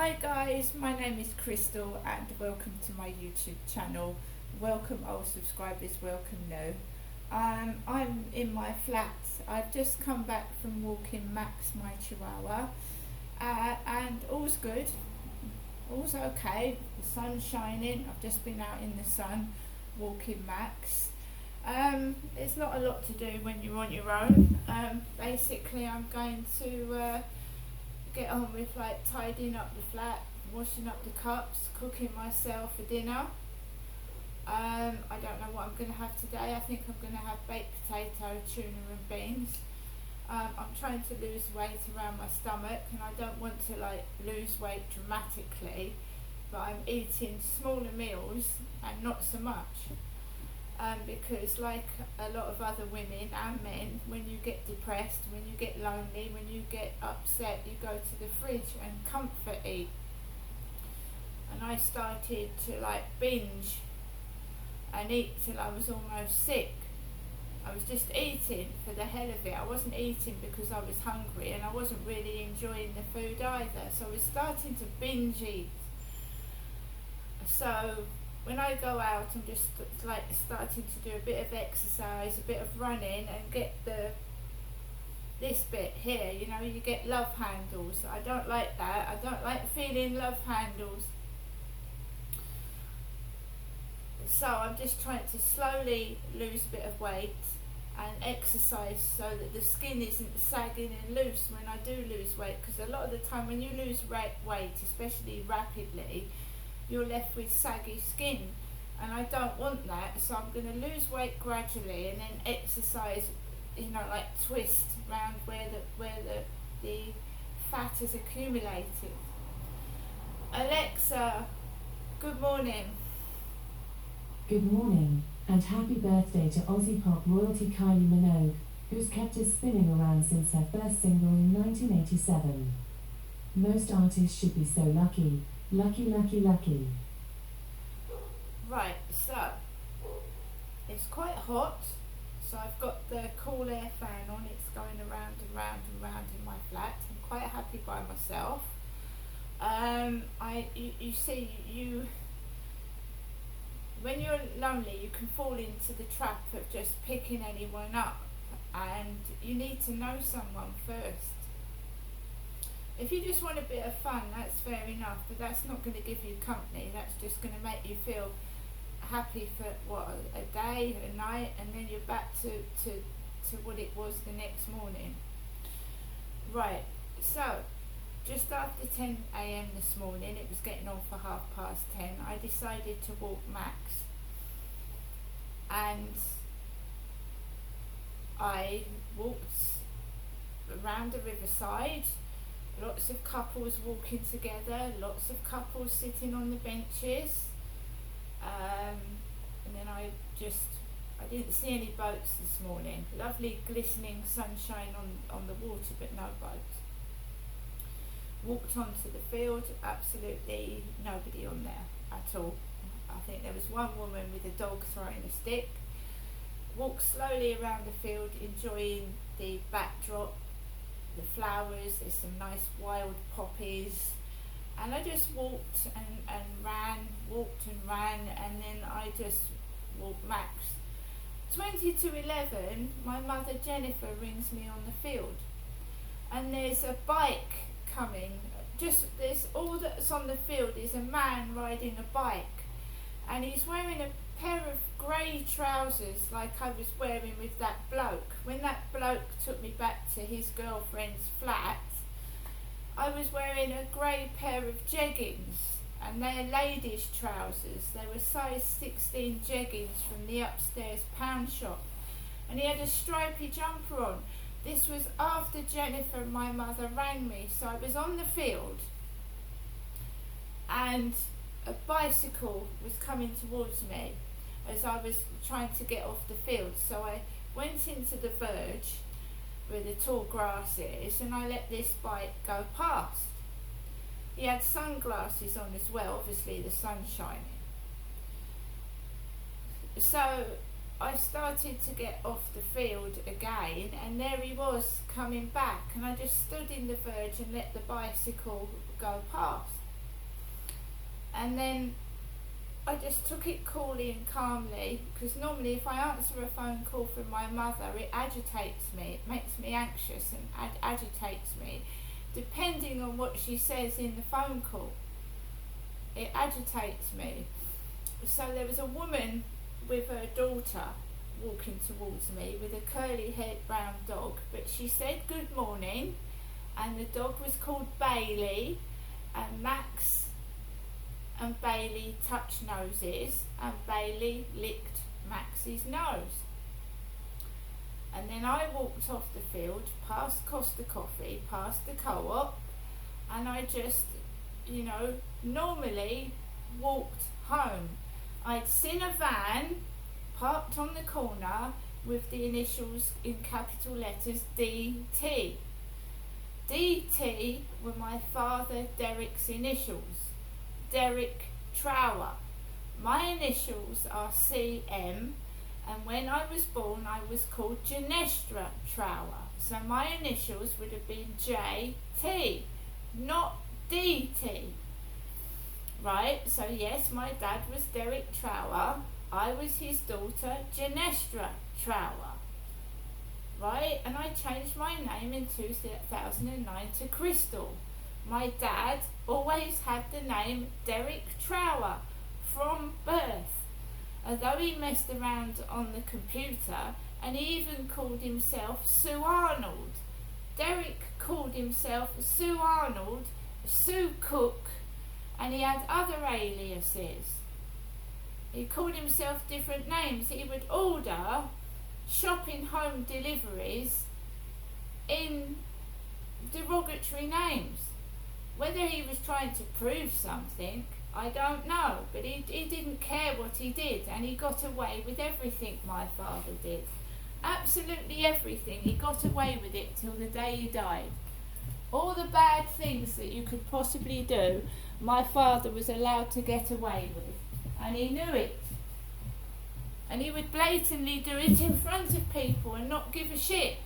Hi guys, my name is Crystal and welcome to my YouTube channel. Welcome old subscribers, welcome new. I'm in my flat. I've just come back from walking Max, my chihuahua, and all's good, all's okay. The sun's shining. I've just been out in the sun walking Max. It's not a lot to do when you're on your own. Basically I'm going to get on with like tidying up the flat, washing up the cups, cooking myself for dinner. I don't know what I'm going to have today. I think I'm going to have baked potato, tuna and beans. I'm trying to lose weight around my stomach and I don't want to like lose weight dramatically, but I'm eating smaller meals and not so much. Because like a lot of other women and men, when you get depressed, when you get lonely, when you get upset, you go to the fridge and comfort eat. And I started to like binge and eat till I was almost sick. I was just eating for the hell of it. I wasn't eating because I was hungry and I wasn't really enjoying the food either. So I was starting to binge eat. So when I go out, I'm just like starting to do a bit of exercise, a bit of running, and get this bit here, you know, you get love handles. I don't like that. I don't like feeling love handles. So I'm just trying to slowly lose a bit of weight and exercise so that the skin isn't sagging and loose when I do lose weight, because a lot of the time when you lose weight, especially rapidly, you're left with saggy skin, and I don't want that. So I'm going to lose weight gradually and then exercise, you know, like twist around where the fat is accumulated. Alexa, good morning. Good morning, and happy birthday to Aussie pop royalty Kylie Minogue, who's kept us spinning around since her first single in 1987. Most artists should be so lucky. Lucky, lucky, lucky. Right, so it's quite hot, so I've got the cool air fan on. It's going around and round and round in my flat. I'm quite happy by myself. You see, when you're lonely, you can fall into the trap of just picking anyone up, and you need to know someone first. If you just want a bit of fun, that's fair enough, but that's not going to give you company. That's just going to make you feel happy for a day, a night, and then you're back to what it was the next morning. Right, so just after 10 a.m. this morning, it was getting on for 10:30, I decided to walk Max, and I walked around the riverside. Lots of couples walking together, lots of couples sitting on the benches, and then I didn't see any boats this morning. Lovely glistening sunshine on the water, but no boats. Walked onto the field, absolutely nobody on there at all. I think there was one woman with a dog throwing a stick. Walked slowly around the field, enjoying the backdrop, the flowers. There's some nice wild poppies, and I just walked and ran, and then I just walked Max. 20 to 11, my mother Jennifer rings me on the field, and there's a bike coming. There's all that's on the field is a man riding a bike, and he's wearing a pair of grey trousers like I was wearing with that bloke. When that bloke took me back to his girlfriend's flat, I was wearing a grey pair of jeggings, and they're ladies' trousers. They were size 16 jeggings from the upstairs pound shop, and he had a stripy jumper on. This was after Jennifer, my mother, rang me, so I was on the field, and a bicycle was coming towards me as I was trying to get off the field. So I went into the verge where the tall grass is, and I let this bike go past. He had sunglasses on as well, obviously the sun's shining. So I started to get off the field again, and there he was coming back, and I just stood in the verge and let the bicycle go past. And then I just took it coolly and calmly, because normally if I answer a phone call from my mother, it agitates me, it makes me anxious and agitates me, depending on what she says in the phone call. It agitates me. So there was a woman with her daughter walking towards me with a curly haired brown dog, but she said good morning, and the dog was called Bailey, and Max and Bailey touched noses, and Bailey licked Max's nose. And then I walked off the field, past Costa Coffee, past the co-op, and I just, normally walked home. I'd seen a van parked on the corner with the initials in capital letters DT. DT were my father Derek's initials. Derek Trower. My initials are CM, and when I was born I was called Janestra Trower, so my initials would have been JT, not DT. Right, so yes, my dad was Derek Trower, I was his daughter Janestra Trower. Right, and I changed my name in 2009 to Crystal. My dad always had the name Derek Trower from birth, although he messed around on the computer, and he even called himself Sue Arnold. Derek called himself Sue Arnold, Sue Cook, and he had other aliases. He called himself different names. He would order shopping home deliveries in derogatory names. Whether he was trying to prove something, I don't know, but he didn't care what he did, and he got away with everything my father did. Absolutely everything. He got away with it till the day he died. All the bad things that you could possibly do, my father was allowed to get away with, and he knew it. And he would blatantly do it in front of people and not give a shit.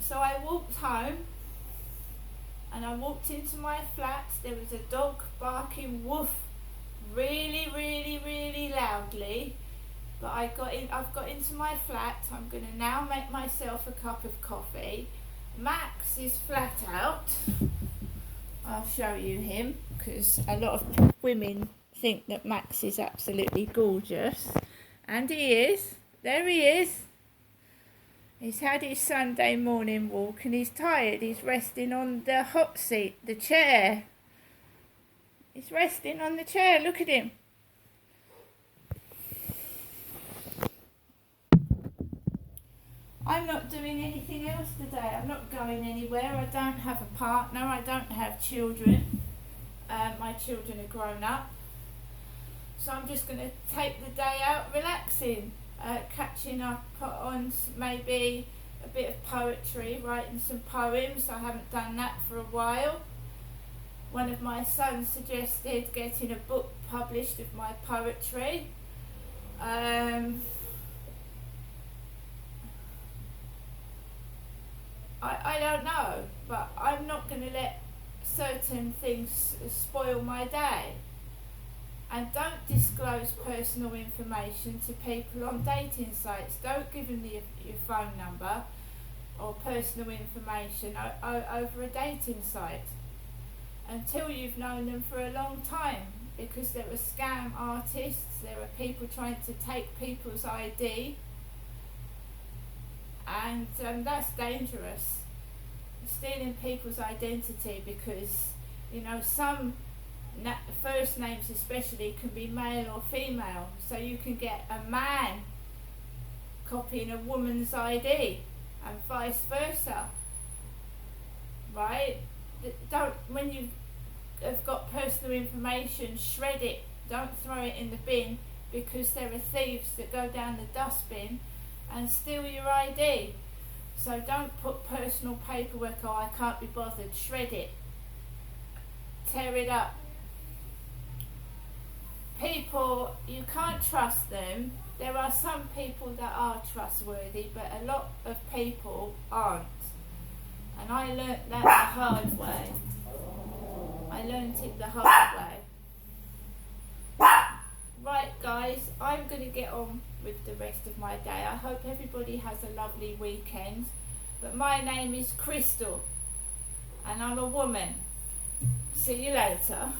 So I walked home, and I walked into my flat. There was a dog barking woof really, really, really loudly. But I've got into my flat. I'm going to now make myself a cup of coffee. Max is flat out. I'll show you him, because a lot of women think that Max is absolutely gorgeous. And he is. There he is. He's had his Sunday morning walk and he's tired. He's resting on the hot seat, the chair. He's resting on the chair. Look at him. I'm not doing anything else today. I'm not going anywhere. I don't have a partner. I don't have children. My children are grown up. So I'm just going to take the day out relaxing. Catching up on maybe a bit of poetry, writing some poems. I haven't done that for a while. One of my sons suggested getting a book published of my poetry. I don't know, but I'm not going to let certain things spoil my day. And don't disclose personal information to people on dating sites. Don't give them your phone number or personal information over a dating site until you've known them for a long time, because there are scam artists, there are people trying to take people's ID, and that's dangerous. Stealing people's identity, because some first names especially can be male or female, so you can get a man copying a woman's ID and vice versa. Right? Don't, when you have got personal information, shred it. Don't throw it in the bin, because there are thieves that go down the dustbin and steal your ID. So don't put personal paperwork, oh I can't be bothered, shred it. Tear it up. People, you can't trust them. There are some people that are trustworthy, but a lot of people aren't. And I learnt that the hard way. I learned it the hard way. Right guys, I'm going to get on with the rest of my day. I hope everybody has a lovely weekend. But my name is Crystal and I'm a woman. See you later.